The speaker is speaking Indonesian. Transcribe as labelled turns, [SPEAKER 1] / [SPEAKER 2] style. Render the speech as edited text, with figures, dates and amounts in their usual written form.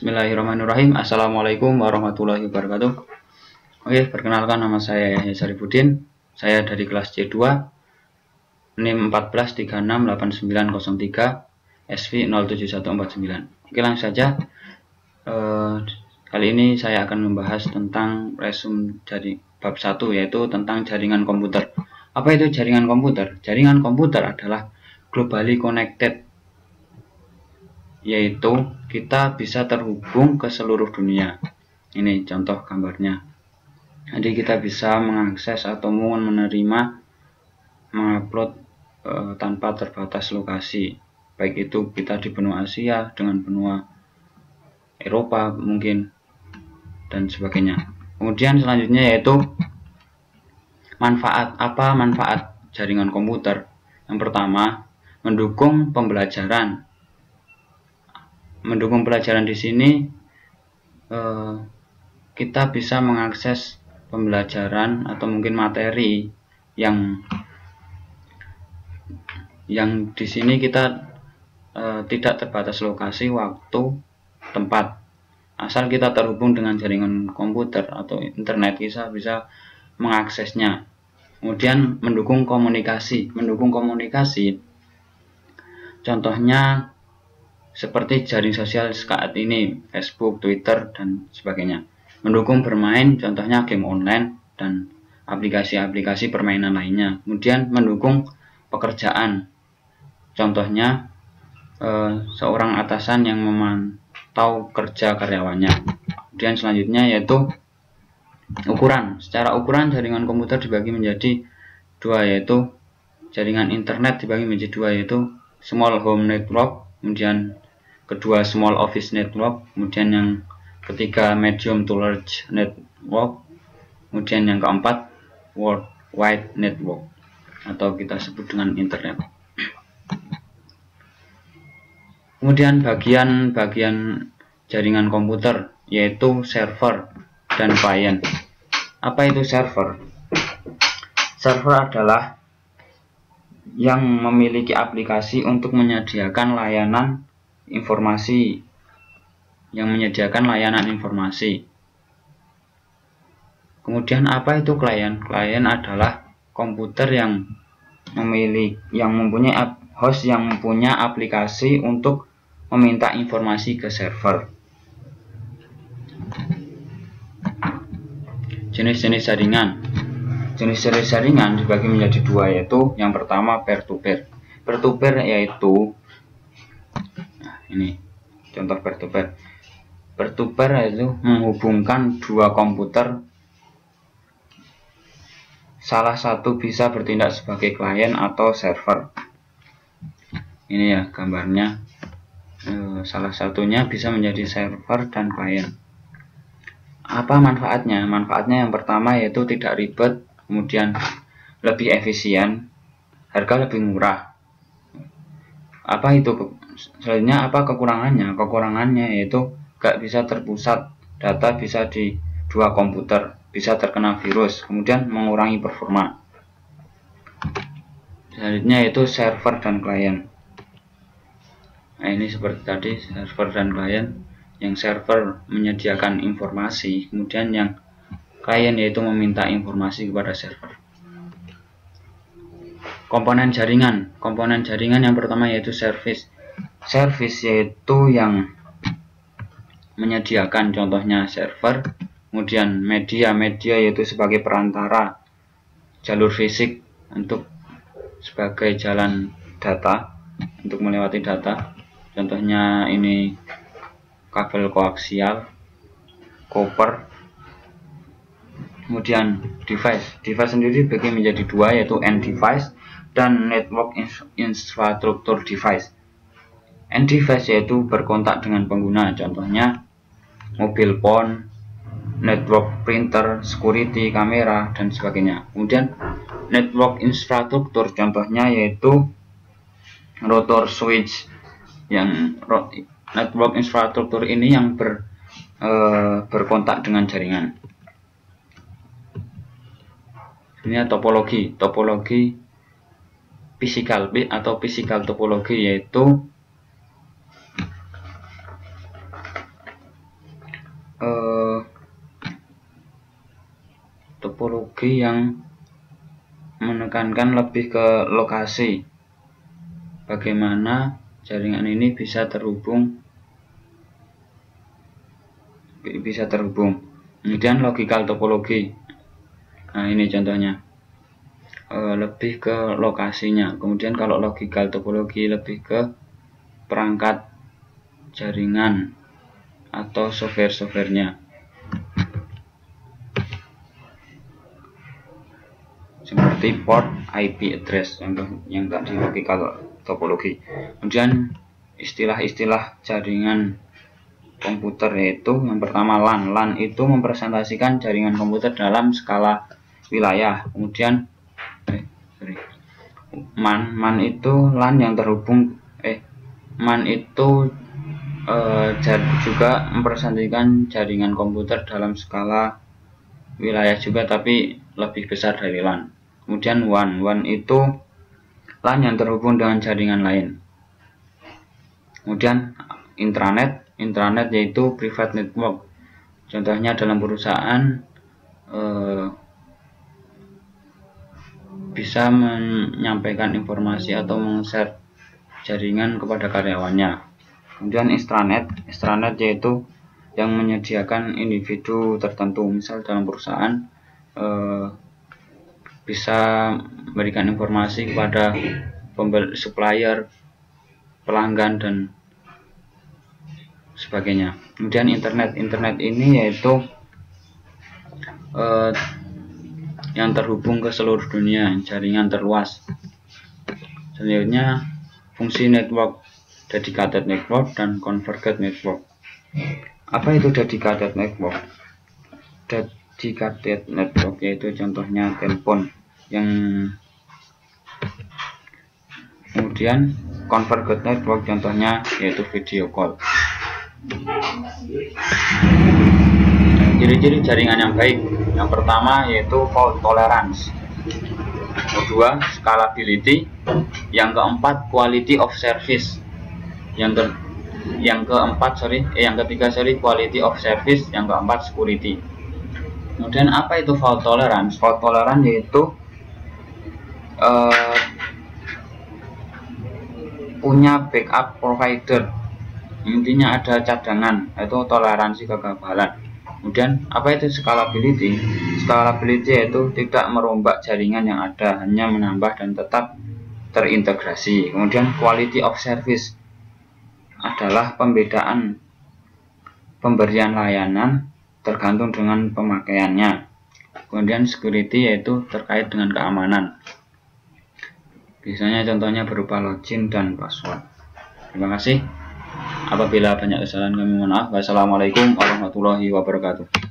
[SPEAKER 1] Bismillahirrahmanirrahim. Assalamualaikum warahmatullahi wabarakatuh. Oke, perkenalkan, nama saya Yahya Syarifuddin. Saya dari kelas C2, NIM 1436893, SV 07149. Oke, langsung saja. Kali ini saya akan membahas tentang resume dari bab 1, yaitu tentang jaringan komputer. Apa itu jaringan komputer? Jaringan komputer adalah globally connected, yaitu kita bisa terhubung ke seluruh dunia. Ini contoh gambarnya. Jadi kita bisa mengakses atau menerima, mengupload tanpa terbatas lokasi. Baik itu kita di benua Asia dengan benua Eropa mungkin, dan sebagainya. Kemudian selanjutnya yaitu manfaat. Apa manfaat jaringan komputer? Yang pertama, mendukung pembelajaran. Mendukung pelajaran di sini kita bisa mengakses pembelajaran atau mungkin materi yang di sini kita tidak terbatas lokasi, waktu, tempat. Asal kita terhubung dengan jaringan komputer atau internet, kita bisa mengaksesnya. Kemudian mendukung komunikasi. Mendukung komunikasi, contohnya seperti jaring sosial saat ini, Facebook, Twitter, dan sebagainya. Mendukung bermain, contohnya game online dan aplikasi-aplikasi permainan lainnya. Kemudian mendukung pekerjaan, contohnya seorang atasan yang memantau kerja karyawannya. Kemudian selanjutnya yaitu ukuran. Secara ukuran jaringan komputer dibagi menjadi dua, yaitu jaringan internet dibagi menjadi dua, yaitu small home network, kemudian kedua small office network, kemudian yang ketiga medium to large network, kemudian yang keempat worldwide network atau kita sebut dengan internet. Kemudian bagian-bagian jaringan komputer yaitu server dan client. Apa itu server? Server adalah yang memiliki aplikasi untuk menyediakan layanan informasi, Kemudian apa itu klien? Klien adalah komputer yang mempunyai host yang mempunyai aplikasi untuk meminta informasi ke server. Jenis-jenis jaringan. Jenis-jenis jaringan dibagi menjadi dua, yaitu yang pertama peer-to-peer. Peer-to-peer yaitu ini contoh peer-to-peer. Peer-to-peer yaitu menghubungkan dua komputer, salah satu bisa bertindak sebagai klien atau server. Ini ya gambarnya, salah satunya bisa menjadi server dan klien. Apa manfaatnya? Manfaatnya yang pertama yaitu tidak ribet, kemudian lebih efisien, harga lebih murah. Apa itu? Selanjutnya apa kekurangannya? Kekurangannya yaitu gak bisa terpusat, data bisa di dua komputer, bisa terkena virus, kemudian mengurangi performa. Selanjutnya yaitu server dan klien. Nah, ini seperti tadi, server dan klien. Yang server menyediakan informasi, kemudian yang klien yaitu meminta informasi kepada server. Komponen jaringan. Komponen jaringan yang pertama yaitu service. Service yaitu yang menyediakan, contohnya server. Kemudian media yaitu sebagai perantara, jalur fisik untuk sebagai jalan data, untuk melewati data. Contohnya ini kabel koaksial, koper. Kemudian device sendiri dibagi menjadi dua, yaitu end device dan network infrastructure device. End device yaitu berkontak dengan pengguna, contohnya mobile phone, network printer, security, kamera, dan sebagainya. Kemudian network infrastructure contohnya yaitu router, switch. Yang network infrastructure ini yang berkontak dengan jaringan. Ini topologi fisikal atau physical topologi, yaitu topologi yang menekankan lebih ke lokasi, bagaimana jaringan ini bisa terhubung. Kemudian logical topologi, nah ini contohnya, lebih ke lokasinya. Kemudian kalau logical topologi lebih ke perangkat jaringan atau software-softwarenya, seperti port, IP address, yang tadi logical topologi. Kemudian istilah-istilah jaringan komputer yaitu yang pertama LAN. LAN itu mempresentasikan jaringan komputer dalam skala wilayah. Kemudian MAN itu LAN yang terhubung MAN itu juga mempresentasikan jaringan komputer dalam skala wilayah juga, tapi lebih besar dari LAN. Kemudian WAN itu LAN yang terhubung dengan jaringan lain. Kemudian intranet yaitu private network. Contohnya dalam perusahaan bisa menyampaikan informasi atau meng-share jaringan kepada karyawannya. Kemudian extranet yaitu yang menyediakan individu tertentu, misal dalam perusahaan bisa memberikan informasi kepada supplier, pelanggan, dan sebagainya. Kemudian internet ini yaitu yang terhubung ke seluruh dunia, jaringan terluas. Selanjutnya fungsi network, dedicated network dan converged network. Apa itu dedicated network? Dedicated network yaitu contohnya telepon, yang kemudian converged network contohnya yaitu video call. Ciri-ciri jaringan yang baik, yang pertama yaitu fault tolerance, kedua scalability, yang keempat quality of service, yang ketiga quality of service, yang keempat security. Kemudian apa itu fault tolerance? Fault tolerance yaitu punya backup provider, intinya ada cadangan, itu toleransi kegagalan. Kemudian apa itu scalability? Scalability yaitu tidak merombak jaringan yang ada, hanya menambah dan tetap terintegrasi. Kemudian quality of service adalah pembedaan pemberian layanan tergantung dengan pemakaiannya. Kemudian security yaitu terkait dengan keamanan, biasanya contohnya berupa login dan password. Terima kasih. Apabila banyak kesalahan kami mohon maaf. Wassalamualaikum warahmatullahi wabarakatuh.